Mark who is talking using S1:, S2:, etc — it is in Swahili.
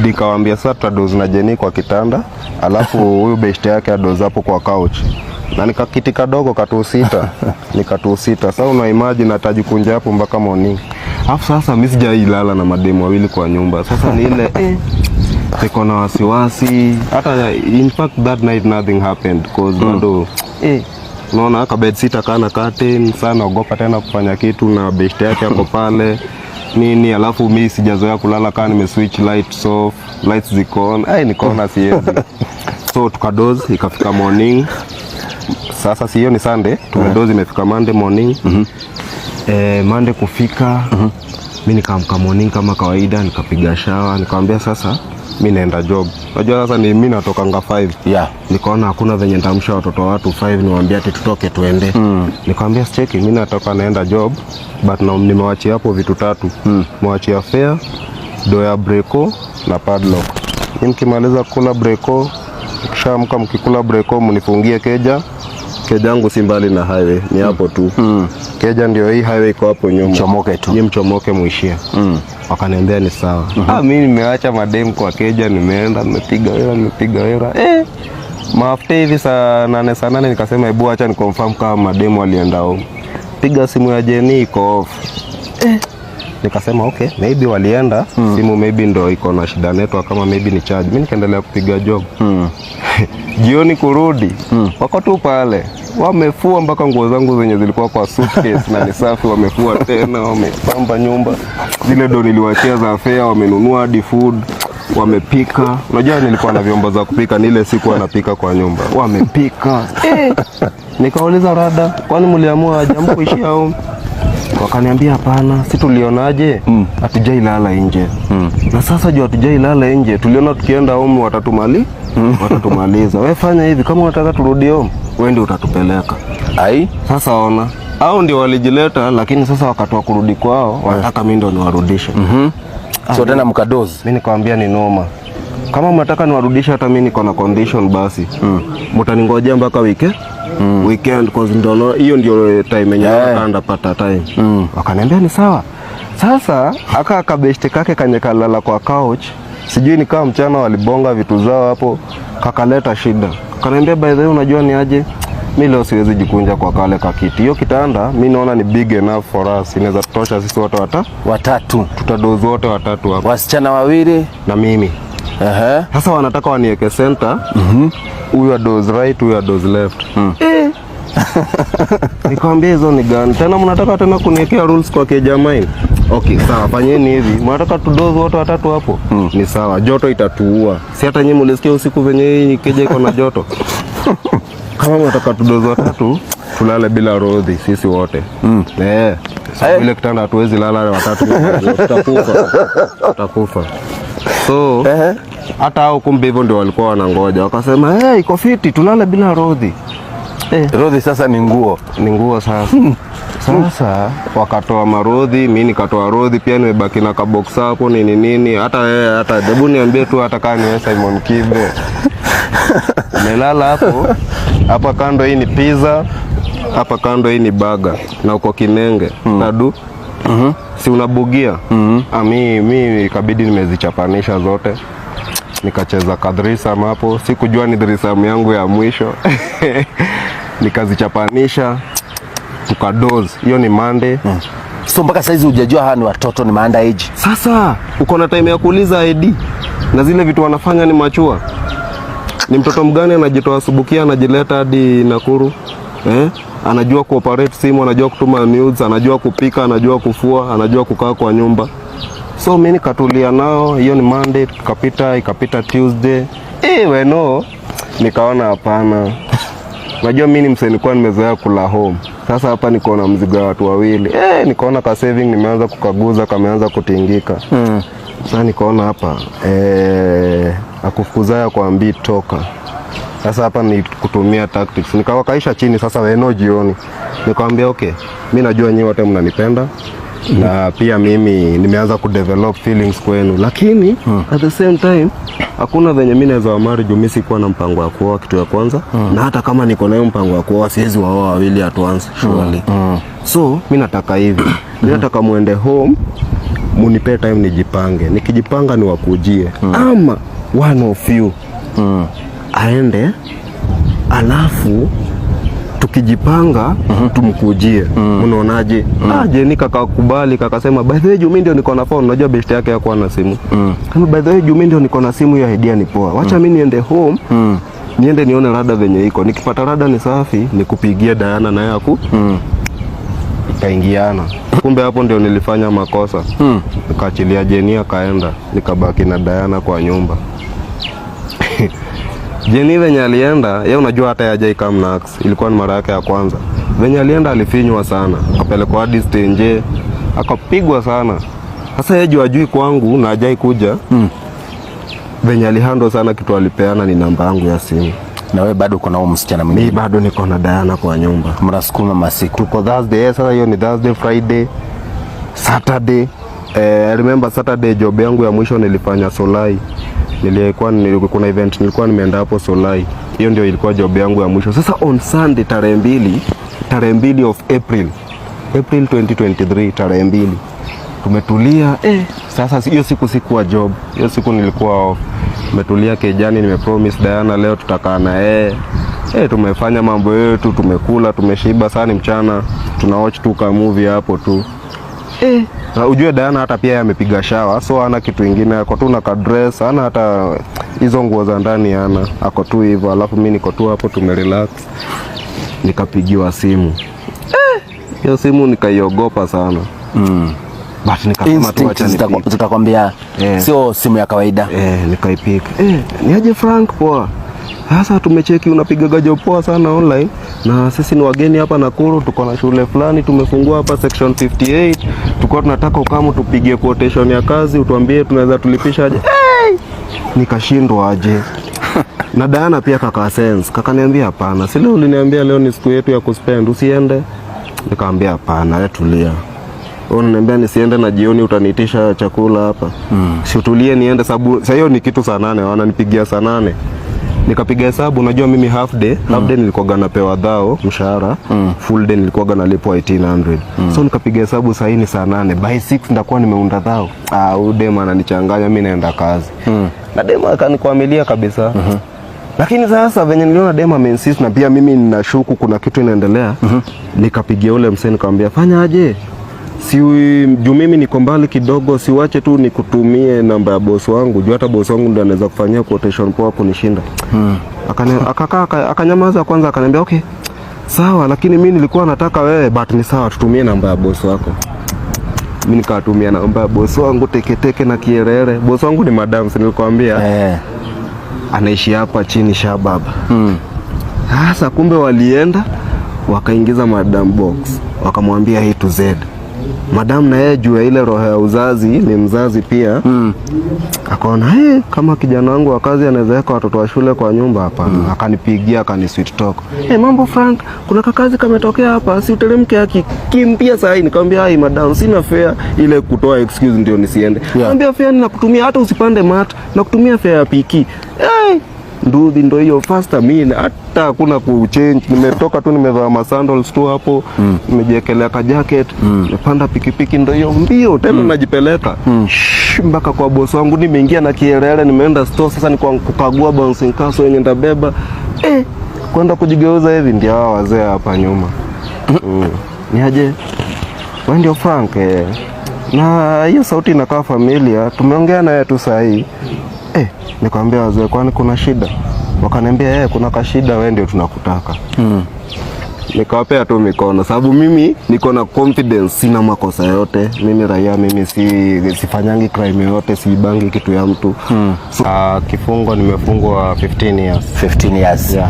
S1: Nikawaambia sasa tutadoze na Jenny kwa kitanda, alafu huyu best yake adoze hapo kwa couch. Na nikakiti kadogo katusita. Nikatusita. Sasa una imagine atajikunja hapo mpaka morning. Alafu sasa mimi sijailala na mademu wawili kwa nyumba. Sasa ni ile niko na wasiwasi. Hata in fact that night nothing happened because bado unaona ka bed sitter kana curtain sana ogopa tena kufanya kitu na best yake hapo pale. Nini alafu mimi sijazoea kulala kana nimeswitch lights off, lights ziko on. Nikaona siwezi. So tukadoze ikafika morning. Sasa hiyo ni Sunday, tumedoze imefika Monday morning. Monday kufika, mimi nikaamka morning kama kawaida, nikapiga shower, nikamwambia sasa mimi naenda job. Unajua sasa ni mimi natoka nga 5.
S2: Yeah.
S1: Nikaona hakuna venye nitamsha watoto wa watu 5 niwaambia ati tutoke tuende. Nikamwambia sicheki mimi natoka naenda job, but na nimewaachia hapo vitu 3. Mwachia fare, do ya breko na padlock. Nikimaliza kula breko, kishaamka mkikula breko mnifungie keja. Keja yangu si mbali na highway, ni hapo tu. Keja ndio hii highway iko hapo nyuma.
S2: Mchomoke tu.
S1: Ni mchomoke muishia. Wakaniambia ni sawa. Mimi nimeacha madem kwa keja, nimeenda nimepiga wera. Maafte hivi saa 8 nikasema hebu acha ni confirm kama madem walienda home. Piga simu ya Jenny iko off. Nikasema okay, maybe walienda, simu maybe ndo iko na shida network kama maybe ni charge. Mimi nikaendelea kupiga job. Jioni kurudi, wako tu pale. Wamefua mpaka nguo zangu zenye zilikuwa kwa suitcase na ni safi, wamefua tena, wamepamba nyumba. Zile ndo niliwachia za fare, wamenunua hadi food, wamepika. Unajua nilikuwa na vyombo za kupika, ni ile siku anapika kwa nyumba. Wamepika. Nikauliza rada, kwani mliamua aje kuishia home? Wakaniambia hapana, si tulionaje? Hatujailala nje. Na sasa juu hatujailala nje, tuliona tukienda home watatumaliza. Wewe fanya hivi, kama unataka turudi home, wewe ndio utatupeleka. Sasa ona, hao ndio walijileta, lakini sasa wakati wa kurudi kwao, wanataka mimi ndio niwarudishe.
S2: So tena mkadoze.
S1: Mimi nikamwambia ni noma. Kama mnataka niwarudishe hata mimi niko na condition basi. Mtaningojea mpaka weekend cause ndio hiyo ndio time yenyewe ndapata time. Wakaniambia ni sawa. Sasa akabeshte kake kanyekalala kwa couch. Sijui ni kama mchana walibonga vitu zao hapo, kakaleta shida. Akaniambia by the way unajua ni aje? Mimi leo siwezi jikunja kwa kale kakiti. Hiyo kitanda mimi naona ni big enough for us. Inaweza tutosha sisi wote watatu. Tutadoze wote 3 hapo.
S2: Wasichana 2
S1: na mimi. Sasa wanataka waniweke center. Huyu adoze right, huyu adoze left. Nikamwambia hizo ni gani? Tena mnataka tena kuniwekea rules kwa keja mine? Okay, sawa, fanyeni hivi. Mnataka tudoze wote 3 hapo? Ni sawa, joto itatuua. Si hata nyinyi mlisikia usiku venye hii keja iko na joto. Kama mnataka tudoze 3, tulale bila rodhi sisi wote. Sasa ile kitanda hatuwezi lala 3, tutakufa. So hata hao kumbe hivyo ndio walikuwa wanangoja. Wakasema iko fiti tulale bila rodhi.
S2: Rodhi sasa ni nguo
S1: sasa. Sasa wakatoa marodhi, mimi nikatoa rodhi pia, nimebaki na kabox hapo nini. Hata hebu niambie tu hata kama ni Simon Kibe. Melala hapo. Hapa kando hii ni pizza, hapa kando hii ni burger na uko kinenge. Tadu. Si unabugia? Mimi ikabidi nimezichapanisha zote. Nikacheza kadrisam hapo. Sikujua ni drisam yangu ya mwisho. Nikazichapanisha. Tukadoze. Hiyo ni Monday.
S2: So mpaka saizi hujajua hawa ni watoto ni maanda age.
S1: Sasa uko na time ya kuuliza ID na zile vitu wanafanya ni machua. Ni mtoto mgani anajitoa subukia anajileta hadi Nakuru? Anajua kuoperate simu, anajua kutuma nudes, anajua kupika, anajua kufua, anajua kukaa kwa nyumba. So mimi nikatulia nao. Hiyo ni Monday, ikapita Tuesday. Nikaona hapana. Unajua mimi ni msee nilikuwa nimezoea kula home. Sasa hapa niko na mzigo wa watu 2. Nikaona ka saving nimeanza kukaguza, kameanza kutingika. Sasa nikaona hapa akufukuzaya kuambia toka. Sasa hapa ni kutumia tactics. Nikawakaisha chini sasa jioni. Nikamwambia okay, mimi najua nyinyi wote mnanipenda. Na pia mimi nimeanza kudevelop feelings kwenu, lakini at the same time hakuna venye mimi naweza wa marry juu mimi sikuwa na mpango wa kuoa kitu ya kwanza. Na hata kama niko na hiyo mpango wa kuoa siwezi waoa wawili at once surely. So mimi nataka hivi. Mimi nataka muende home munipe time nijipange, nikijipanga niwakujie ama one of you aende, alafu tukijipanga tumkujie. Mnaonaje? Jeni kakakubali, kakasema by the way Jumi ndio niko na phone. Unajua best yake hakuwa na simu. Kama by the way Jumi ndio niko na simu, hiyo idea ni poa. Wacha mimi niende home. Niende nione rada venye iko. Nikipata rada ni safi, nikupigie Diana na yako. Ikaingiana. Kumbe hapo ndio nilifanya makosa. Nikaachilia Jeni akaenda, nikabaki na Diana kwa nyumba. Jeni venye alienda, yeye unajua hata hajai come Nax. Ilikuwa ni mara yake ya kwanza. Venye alienda alifinywa sana. Akapelekwa hadi stage, akapigwa sana. Sasa yeye hajui kwangu na hajai kuja. Venye alihandle sana, kitu alipeana ni namba yangu ya simu.
S2: Na wewe bado uko na huyo msichana mwingine?
S1: Mimi bado niko na Diana kwa nyumba.
S2: Mnasukuma masiku.
S1: Tuko Thursday, sasa hiyo ni Thursday, Friday, Saturday. I remember Saturday job yangu ya mwisho nilifanya Solai. Kuna event nilikuwa nimeenda hapo Solai. Hiyo ndio ilikuwa job yangu ya mwisho. Sasa on Sunday tarehe 2 of April 2023 tarehe 2 tumetulia. Sasa hiyo siku wa job. Hiyo siku nilikuwa off. Tumetulia kejani, nimepromise Diana leo tutakaa na yeye. Tumefanya mambo yetu, tumekula, tumeshiba sana mchana. Tuna watch tu ka movie hapo tu. Ujue Diana hata pia amepiga shower, so ana kitu kingine, ako tu na ka dress, ana hata hizo nguo za ndani ana, ako tu hivyo. Alafu mimi niko tu hapo tumerelax. Nikapigiwa simu. Hiyo simu nikaiogopa sana. But nikasema tu acha nipige.
S2: Tutakwambia sio simu ya kawaida.
S1: Nikaipiga. Niaje Frank, poa. Sasa tumecheki unapiga gajo poa sana online, na sisi ni wageni hapa Nakuru, tuko na shule fulani tumefungua hapa section 58. Tuko tunataka ukamu tupige quotation ya kazi, utuambie tunaweza tulipisha aje. Nikashindwa aje. Na Diana pia kaka sense, kakaniambia hapana. Si leo uliniambia leo ni siku yetu ya kuspend, usiende. Nikamwambia hapana, wewe tulia. Unaniambia nisiende na jioni utaniitisha chakula hapa. Si utulie niende, sababu sasa hiyo ni kitu saa 8, wananipigia saa 8. Nikapiga hesabu, unajua mimi half day nilikuwa napewa dhao mshahara, full day nilikuwa nalipwa 1800. So nikapiga hesabu saa hii ni saa 8, by 6 ndakuwa nimeunda dhao. Udema ananichanganya, mimi naenda kazi. Na dema akanikwamilia kabisa. Lakini sasa venye niliona dema ameinsist na pia mimi ninashuku kuna kitu inaendelea, nikapigia ule msee nikamwambia fanya aje? Si juu mimi niko mbali kidogo, siwache tu nikutumie namba ya boss wangu, juu hata boss wangu ndiye anaweza kufanyia quotation poa hapo nishinda. Akanyamaza kwanza, akaniambia okay sawa, lakini mimi nilikuwa nataka wewe, but ni sawa tutumie namba ya boss wako. Mimi nikatumia namba ya boss wangu teketeke na kierere. Boss wangu ni madam, si nilikwambia anaishi hapa chini Shababa. Sasa kumbe walienda wakaingiza madam box, wakamwambia A to Z. Madam na yeye juu ya ile roho ya uzazi, ni mzazi pia. Akaona kama kijana wangu wa kazi anaweza weka watoto wa shule kwa nyumba hapa. Akanipigia, akanisweet talk. Mambo Frank, kuna kakazi kametokea hapa, si uteremke akikimbia saa hii. Nikamwambia madam, sina fare, ile kutoa excuse ndio nisiende. Nikamwambia fare ninakutumia, hata usipande mat, nakutumia fare ya piki. Ndudhi ndo hiyo faster, mimi hata hakuna kuchange. Nimetoka tu nimevaa masandals tu hapo, nimejekelea ka jacket, nimepanda pikipiki ndo hiyo mbio tena najipeleka mpaka kwa boss wangu. Nimeingia na kierere, nimeenda store sasa ni kukagua bouncing castle yenye ndabeba. Kwenda kujigeuza hivi ndio hao wazee hapa nyuma. Ni aje? Wewe ndio Frank? Na hiyo sauti inakaa familia, tumeongea naye tu saa hii. Nikamwambia wazee, kwani kuna shida? Wakaniambia kuna kashida, wewe ndio tunakutaka. Nikawapea tu mikono, sababu mimi niko na confidence, sina makosa yote. Mimi raia, mimi sifanyangi crime yote, siibangi kitu ya mtu. Kifungo nimefungwa 15 years.
S2: 15 years.
S1: Yeah.